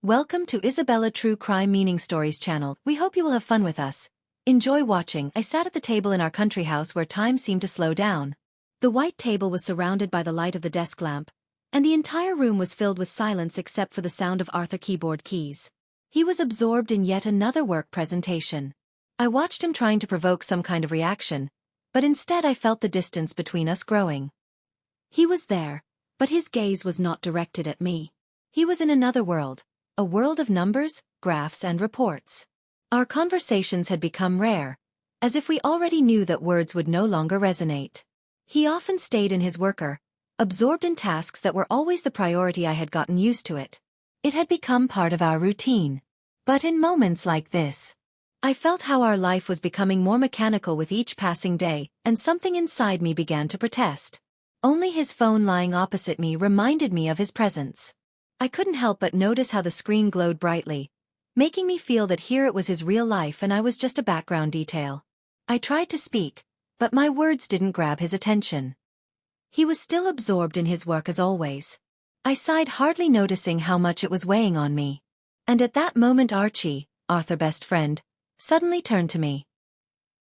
Welcome to Isabella True Crime Meaning Stories channel. We hope you will have fun with us. Enjoy watching. I sat at the table in our country house where time seemed to slow down. The white table was surrounded by the light of the desk lamp, and the entire room was filled with silence except for the sound of Arthur's keyboard keys. He was absorbed in yet another work presentation. I watched him trying to provoke some kind of reaction, but instead I felt the distance between us growing. He was there, but his gaze was not directed at me. He was in another world. A world of numbers, graphs and reports. Our conversations had become rare, as if we already knew that words would no longer resonate. He often stayed in his worker, absorbed in tasks that were always the priority. I had gotten used to it. It had become part of our routine. But in moments like this, I felt how our life was becoming more mechanical with each passing day, and something inside me began to protest. Only his phone lying opposite me reminded me of his presence. I couldn't help but notice how the screen glowed brightly, making me feel that here it was his real life and I was just a background detail. I tried to speak, but my words didn't grab his attention. He was still absorbed in his work as always. I sighed, hardly noticing how much it was weighing on me. And at that moment Archie, Arthur's best friend, suddenly turned to me.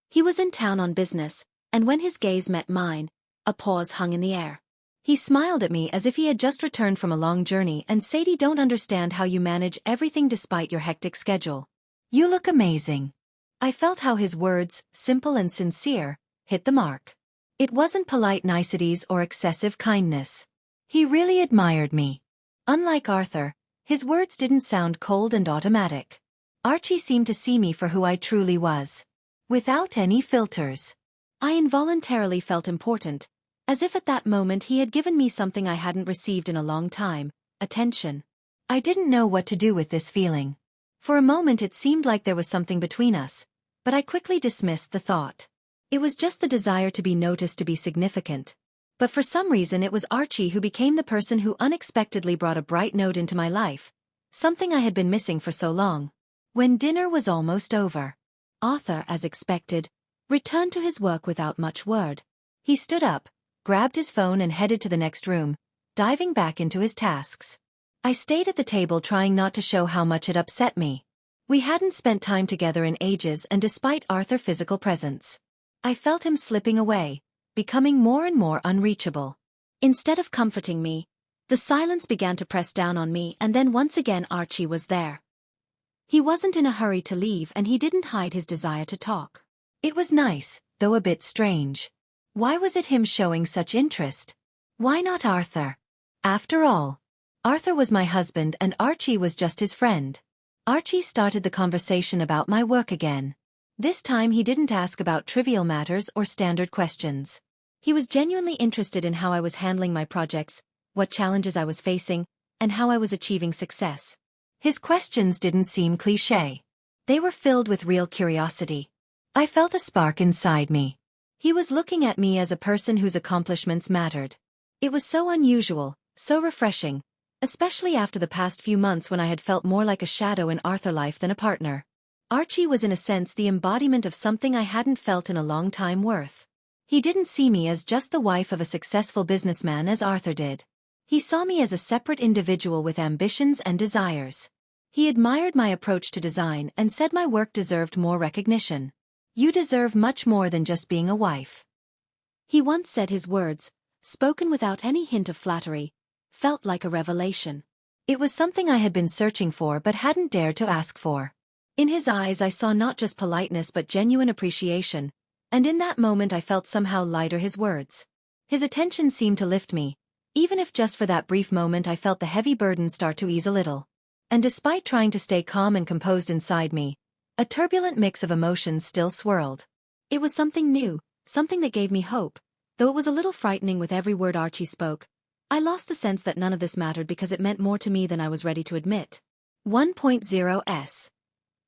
He was in town on business, and when his gaze met mine, a pause hung in the air. He smiled at me as if he had just returned from a long journey and said, "I don't understand how you manage everything despite your hectic schedule. You look amazing." I felt how his words, simple and sincere, hit the mark. It wasn't polite niceties or excessive kindness. He really admired me. Unlike Arthur, his words didn't sound cold and automatic. Archie seemed to see me for who I truly was. Without any filters. I involuntarily felt important, as if at that moment he had given me something I hadn't received in a long time, attention. I didn't know what to do with this feeling. For a moment it seemed like there was something between us, but I quickly dismissed the thought. It was just the desire to be noticed, to be significant. But for some reason it was Archie who became the person who unexpectedly brought a bright note into my life, something I had been missing for so long. When dinner was almost over, Arthur, as expected, returned to his work without much word. He stood up, grabbed his phone and headed to the next room, diving back into his tasks. I stayed at the table trying not to show how much it upset me. We hadn't spent time together in ages, and despite Arthur's physical presence, I felt him slipping away, becoming more and more unreachable. Instead of comforting me, the silence began to press down on me, and then once again Archie was there. He wasn't in a hurry to leave and he didn't hide his desire to talk. It was nice, though a bit strange. Why was it him showing such interest? Why not Arthur? After all, Arthur was my husband and Archie was just his friend. Archie started the conversation about my work again. This time he didn't ask about trivial matters or standard questions. He was genuinely interested in how I was handling my projects, what challenges I was facing, and how I was achieving success. His questions didn't seem cliché. They were filled with real curiosity. I felt a spark inside me. He was looking at me as a person whose accomplishments mattered. It was so unusual, so refreshing, especially after the past few months when I had felt more like a shadow in Arthur's life than a partner. Archie was in a sense the embodiment of something I hadn't felt in a long time. Worth. He didn't see me as just the wife of a successful businessman as Arthur did. He saw me as a separate individual with ambitions and desires. He admired my approach to design and said my work deserved more recognition. "You deserve much more than just being a wife." He once said. His words, spoken without any hint of flattery, felt like a revelation. It was something I had been searching for but hadn't dared to ask for. In his eyes I saw not just politeness but genuine appreciation, and in that moment I felt somehow lighter. His words, his attention seemed to lift me, even if just for that brief moment I felt the heavy burden start to ease a little. And despite trying to stay calm and composed inside me, a turbulent mix of emotions still swirled. It was something new, something that gave me hope, though it was a little frightening. With every word Archie spoke, I lost the sense that none of this mattered because it meant more to me than I was ready to admit. 1.0s.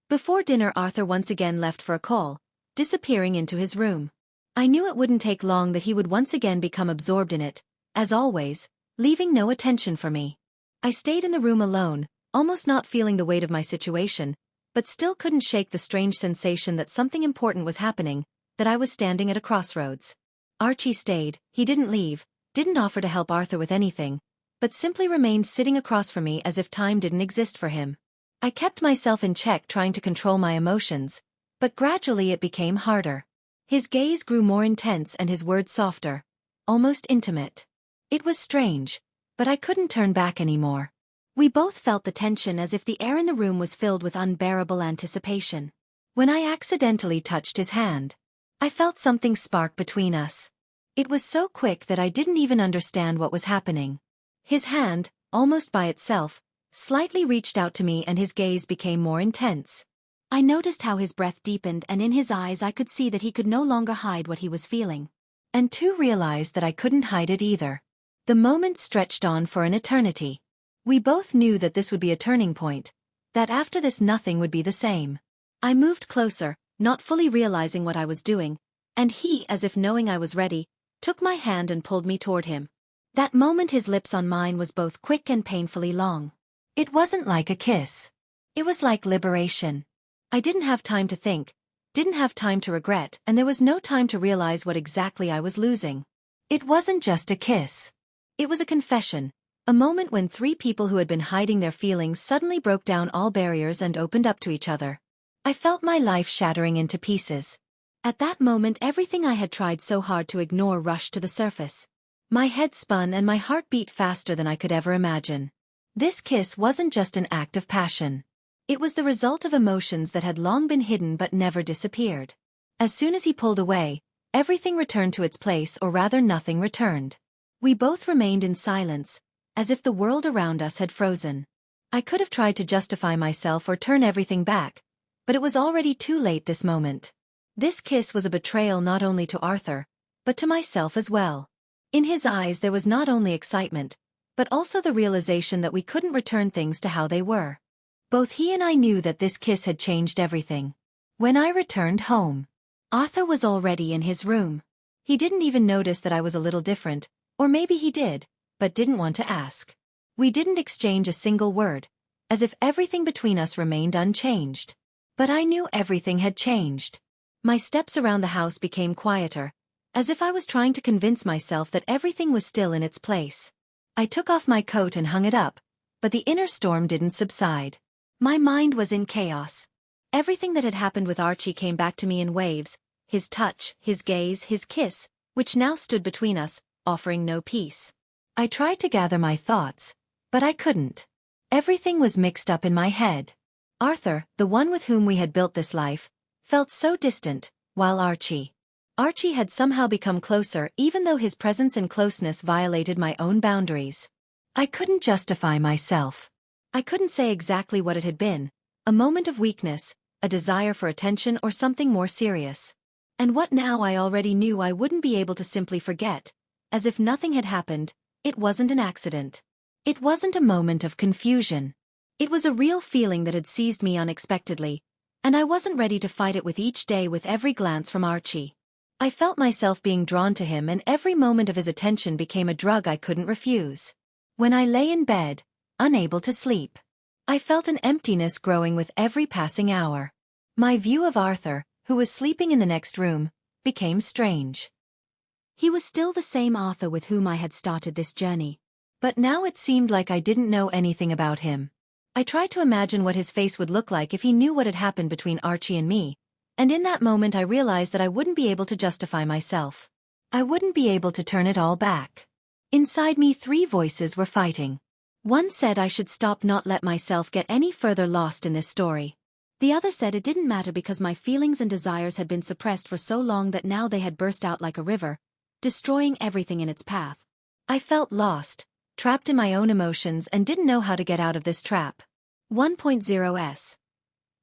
Before dinner Arthur once again left for a call, disappearing into his room. I knew it wouldn't take long that he would once again become absorbed in it, as always, leaving no attention for me. I stayed in the room alone, almost not feeling the weight of my situation, but still couldn't shake the strange sensation that something important was happening, that I was standing at a crossroads. Archie stayed. He didn't leave, didn't offer to help Arthur with anything, but simply remained sitting across from me as if time didn't exist for him. I kept myself in check trying to control my emotions, but gradually it became harder. His gaze grew more intense and his words softer, almost intimate. It was strange, but I couldn't turn back anymore. We both felt the tension as if the air in the room was filled with unbearable anticipation. When I accidentally touched his hand, I felt something spark between us. It was so quick that I didn't even understand what was happening. His hand, almost by itself, slightly reached out to me and his gaze became more intense. I noticed how his breath deepened and in his eyes I could see that he could no longer hide what he was feeling. And too realized that I couldn't hide it either. The moment stretched on for an eternity. We both knew that this would be a turning point, that after this nothing would be the same. I moved closer, not fully realizing what I was doing, and he, as if knowing I was ready, took my hand and pulled me toward him. That moment his lips on mine was both quick and painfully long. It wasn't like a kiss. It was like liberation. I didn't have time to think, didn't have time to regret, and there was no time to realize what exactly I was losing. It wasn't just a kiss. It was a confession, a moment when three people who had been hiding their feelings suddenly broke down all barriers and opened up to each other. I felt my life shattering into pieces. At that moment everything I had tried so hard to ignore rushed to the surface. My head spun and my heart beat faster than I could ever imagine. This kiss wasn't just an act of passion. It was the result of emotions that had long been hidden but never disappeared. As soon as he pulled away, everything returned to its place, or rather nothing returned. We both remained in silence, as if the world around us had frozen. I could have tried to justify myself or turn everything back, but it was already too late this moment. This kiss was a betrayal not only to Arthur, but to myself as well. In his eyes there was not only excitement, but also the realization that we couldn't return things to how they were. Both he and I knew that this kiss had changed everything. When I returned home, Arthur was already in his room. He didn't even notice that I was a little different, or maybe he did, but didn't want to ask. We didn't exchange a single word, as if everything between us remained unchanged. But I knew everything had changed. My steps around the house became quieter, as if I was trying to convince myself that everything was still in its place. I took off my coat and hung it up, but the inner storm didn't subside. My mind was in chaos. Everything that had happened with Archie came back to me in waves, his touch, his gaze, his kiss, which now stood between us, offering no peace. I tried to gather my thoughts, but I couldn't. Everything was mixed up in my head. Arthur, the one with whom we had built this life, felt so distant, while Archie had somehow become closer even though his presence and closeness violated my own boundaries. I couldn't justify myself. I couldn't say exactly what it had been, a moment of weakness, a desire for attention, or something more serious. And what now? I already knew I wouldn't be able to simply forget, as if nothing had happened. It wasn't an accident. It wasn't a moment of confusion. It was a real feeling that had seized me unexpectedly, and I wasn't ready to fight it with each day, with every glance from Archie. I felt myself being drawn to him, and every moment of his attention became a drug I couldn't refuse. When I lay in bed, unable to sleep, I felt an emptiness growing with every passing hour. My view of Arthur, who was sleeping in the next room, became strange. He was still the same Arthur with whom I had started this journey, but now it seemed like I didn't know anything about him. I tried to imagine what his face would look like if he knew what had happened between Archie and me, and in that moment I realized that I wouldn't be able to justify myself. I wouldn't be able to turn it all back. Inside me, three voices were fighting. One said I should stop, not let myself get any further lost in this story. The other said it didn't matter because my feelings and desires had been suppressed for so long that now they had burst out like a river, destroying everything in its path. I felt lost, trapped in my own emotions, and didn't know how to get out of this trap. 1.0s.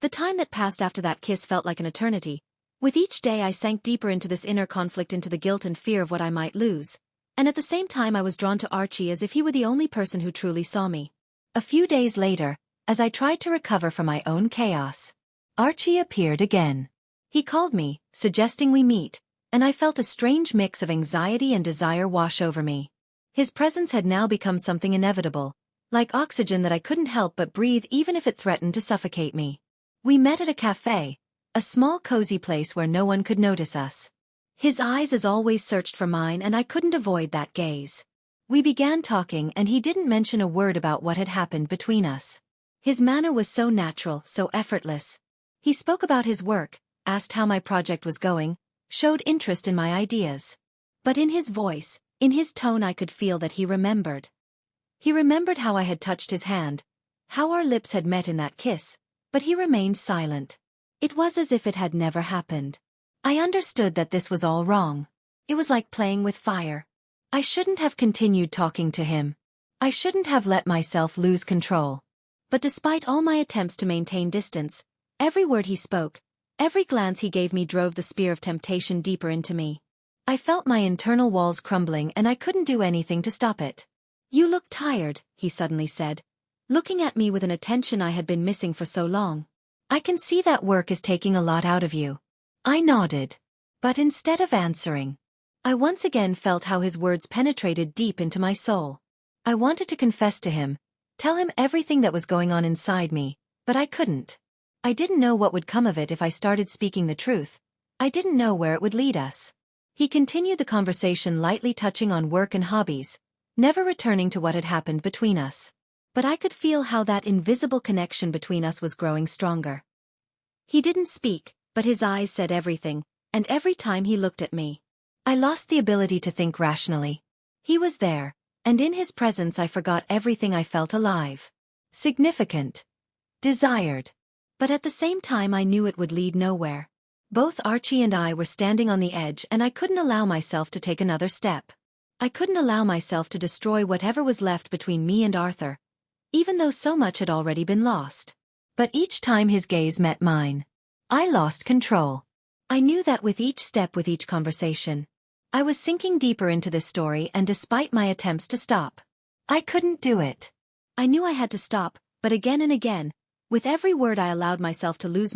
The time that passed after that kiss felt like an eternity. With each day I sank deeper into this inner conflict, into the guilt and fear of what I might lose. And at the same time I was drawn to Archie as if he were the only person who truly saw me. A few days later, as I tried to recover from my own chaos, Archie appeared again. He called me, suggesting we meet, and I felt a strange mix of anxiety and desire wash over me. His presence had now become something inevitable, like oxygen that I couldn't help but breathe even if it threatened to suffocate me. We met at a cafe, a small cozy place where no one could notice us. His eyes as always searched for mine, and I couldn't avoid that gaze. We began talking, and he didn't mention a word about what had happened between us. His manner was so natural, so effortless. He spoke about his work, asked how my project was going, showed interest in my ideas. But in his voice, in his tone, I could feel that he remembered. He remembered how I had touched his hand, how our lips had met in that kiss, but he remained silent. It was as if it had never happened. I understood that this was all wrong. It was like playing with fire. I shouldn't have continued talking to him. I shouldn't have let myself lose control. But despite all my attempts to maintain distance, every word he spoke, every glance he gave me drove the spear of temptation deeper into me. I felt my internal walls crumbling and I couldn't do anything to stop it. "You look tired," he suddenly said, looking at me with an attention I had been missing for so long. "I can see that work is taking a lot out of you." I nodded. But instead of answering, I once again felt how his words penetrated deep into my soul. I wanted to confess to him, tell him everything that was going on inside me, but I couldn't. I didn't know what would come of it if I started speaking the truth. I didn't know where it would lead us. He continued the conversation, lightly touching on work and hobbies, never returning to what had happened between us. But I could feel how that invisible connection between us was growing stronger. He didn't speak, but his eyes said everything, and every time he looked at me, I lost the ability to think rationally. He was there, and in his presence I forgot everything. I felt alive, significant, desired. But at the same time I knew it would lead nowhere. Both Archie and I were standing on the edge and I couldn't allow myself to take another step. I couldn't allow myself to destroy whatever was left between me and Arthur, even though so much had already been lost. But each time his gaze met mine, I lost control. I knew that with each step, with each conversation, I was sinking deeper into this story, and despite my attempts to stop, I couldn't do it. I knew I had to stop, but again and again, with every word I allowed myself to lose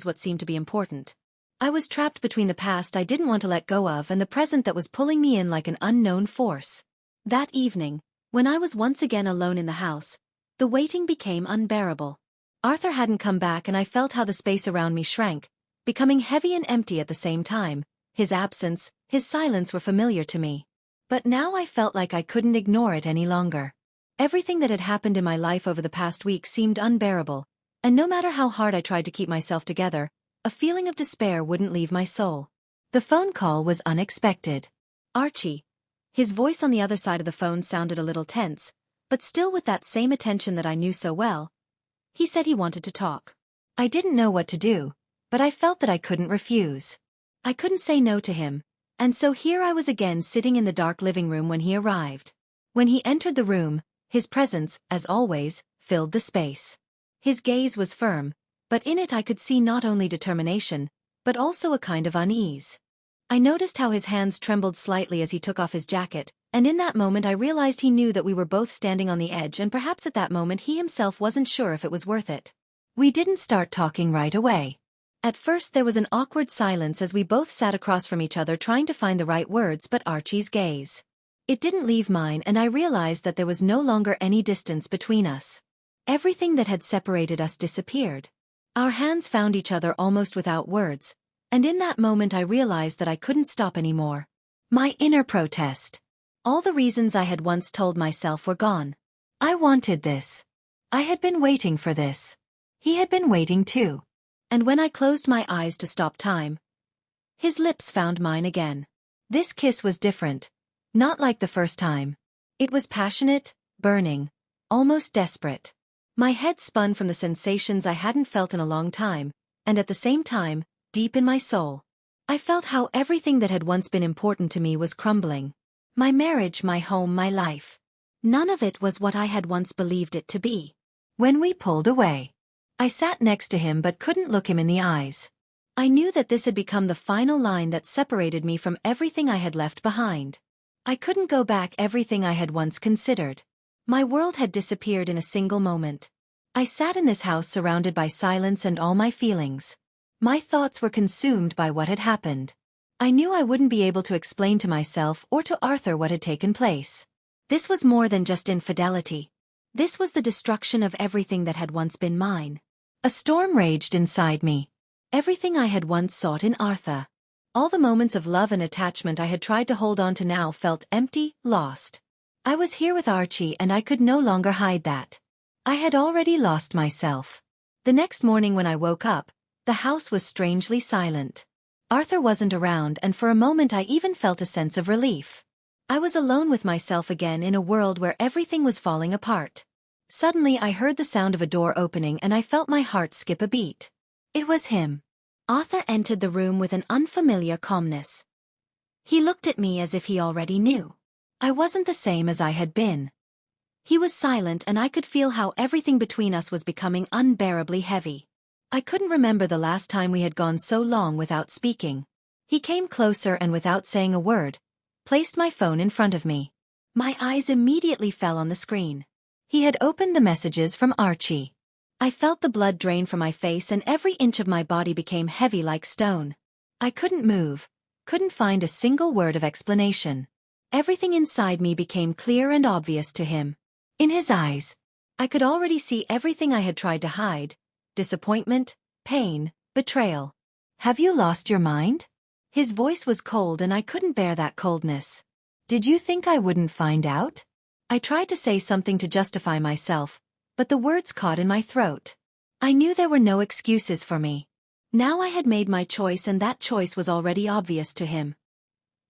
what seemed to be important. I was trapped between the past I didn't want to let go of and the present that was pulling me in like an unknown force. That evening, when I was once again alone in the house, the waiting became unbearable. Arthur hadn't come back and I felt how the space around me shrank, becoming heavy and empty at the same time. His absence, his silence were familiar to me. But now I felt like I couldn't ignore it any longer. Everything that had happened in my life over the past week seemed unbearable, and no matter how hard I tried to keep myself together, a feeling of despair wouldn't leave my soul. The phone call was unexpected. Archie. His voice on the other side of the phone sounded a little tense, but still with that same attention that I knew so well. He said he wanted to talk. I didn't know what to do, but I felt that I couldn't refuse. I couldn't say no to him, and so here I was again sitting in the dark living room when he arrived. When he entered the room, his presence, as always, filled the space. His gaze was firm, but in it I could see not only determination, but also a kind of unease. I noticed how his hands trembled slightly as he took off his jacket, and in that moment I realized he knew that we were both standing on the edge, and perhaps at that moment he himself wasn't sure if it was worth it. We didn't start talking right away. At first there was an awkward silence as we both sat across from each other trying to find the right words, but Archie's gaze, it didn't leave mine, and I realized that there was no longer any distance between us. Everything that had separated us disappeared. Our hands found each other almost without words, and in that moment I realized that I couldn't stop anymore. My inner protest. All the reasons I had once told myself were gone. I wanted this. I had been waiting for this. He had been waiting too. And when I closed my eyes to stop time, his lips found mine again. This kiss was different. Not like the first time. It was passionate, burning, almost desperate. My head spun from the sensations I hadn't felt in a long time, and at the same time, deep in my soul, I felt how everything that had once been important to me was crumbling. My marriage, my home, my life. None of it was what I had once believed it to be. When we pulled away, I sat next to him but couldn't look him in the eyes. I knew that this had become the final line that separated me from everything I had left behind. I couldn't go back. Everything I had once considered. My world had disappeared in a single moment. I sat in this house surrounded by silence and all my feelings. My thoughts were consumed by what had happened. I knew I wouldn't be able to explain to myself or to Arthur what had taken place. This was more than just infidelity. This was the destruction of everything that had once been mine. A storm raged inside me. Everything I had once sought in Arthur. All the moments of love and attachment I had tried to hold on to now felt empty, lost. I was here with Archie and I could no longer hide that. I had already lost myself. The next morning when I woke up, the house was strangely silent. Arthur wasn't around, and for a moment I even felt a sense of relief. I was alone with myself again in a world where everything was falling apart. Suddenly I heard the sound of a door opening and I felt my heart skip a beat. It was him. Arthur entered the room with an unfamiliar calmness. He looked at me as if he already knew. I wasn't the same as I had been. He was silent and I could feel how everything between us was becoming unbearably heavy. I couldn't remember the last time we had gone so long without speaking. He came closer and without saying a word, placed my phone in front of me. My eyes immediately fell on the screen. He had opened the messages from Archie. I felt the blood drain from my face and every inch of my body became heavy like stone. I couldn't move, couldn't find a single word of explanation. Everything inside me became clear and obvious to him. In his eyes, I could already see everything I had tried to hide: disappointment, pain, betrayal. Have you lost your mind? His voice was cold and I couldn't bear that coldness. Did you think I wouldn't find out? I tried to say something to justify myself, but the words caught in my throat. I knew there were no excuses for me. Now I had made my choice and that choice was already obvious to him.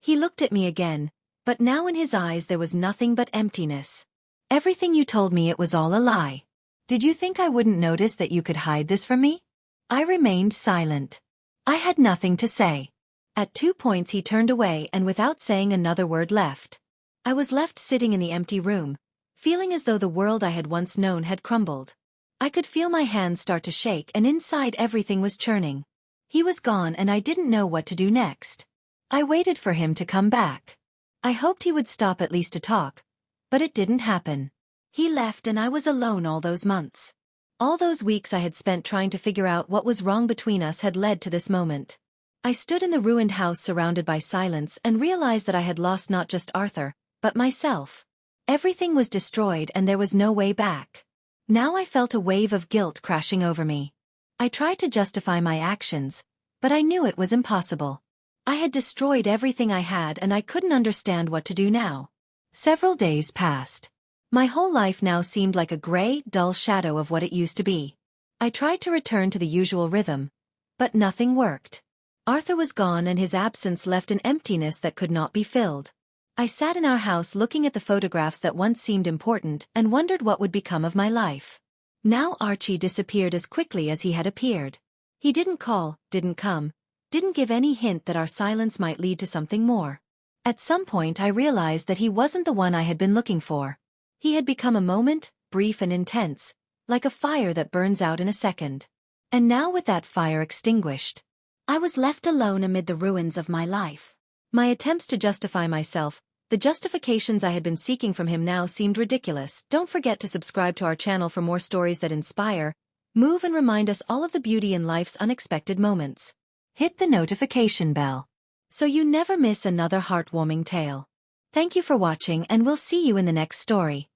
He looked at me again, but now in his eyes there was nothing but emptiness. Everything you told me, it was all a lie. Did you think I wouldn't notice that you could hide this from me? I remained silent. I had nothing to say. At 2 points he turned away and without saying another word left. I was left sitting in the empty room, feeling as though the world I had once known had crumbled. I could feel my hands start to shake and inside everything was churning. He was gone and I didn't know what to do next. I waited for him to come back. I hoped he would stop at least to talk, but it didn't happen. He left and I was alone all those months. All those weeks I had spent trying to figure out what was wrong between us had led to this moment. I stood in the ruined house surrounded by silence and realized that I had lost not just Arthur, but myself. Everything was destroyed and there was no way back. Now I felt a wave of guilt crashing over me. I tried to justify my actions, but I knew it was impossible. I had destroyed everything I had and I couldn't understand what to do now. Several days passed. My whole life now seemed like a gray, dull shadow of what it used to be. I tried to return to the usual rhythm, but nothing worked. Arthur was gone and his absence left an emptiness that could not be filled. I sat in our house looking at the photographs that once seemed important and wondered what would become of my life. Now Archie disappeared as quickly as he had appeared. He didn't call, didn't come, didn't give any hint that our silence might lead to something more. At some point I realized that he wasn't the one I had been looking for. He had become a moment, brief and intense, like a fire that burns out in a second. And now with that fire extinguished, I was left alone amid the ruins of my life. My attempts to justify myself, the justifications I had been seeking from him, now seemed ridiculous. Don't forget to subscribe to our channel for more stories that inspire, move and remind us all of the beauty in life's unexpected moments. Hit the notification bell so you never miss another heartwarming tale. Thank you for watching and we'll see you in the next story.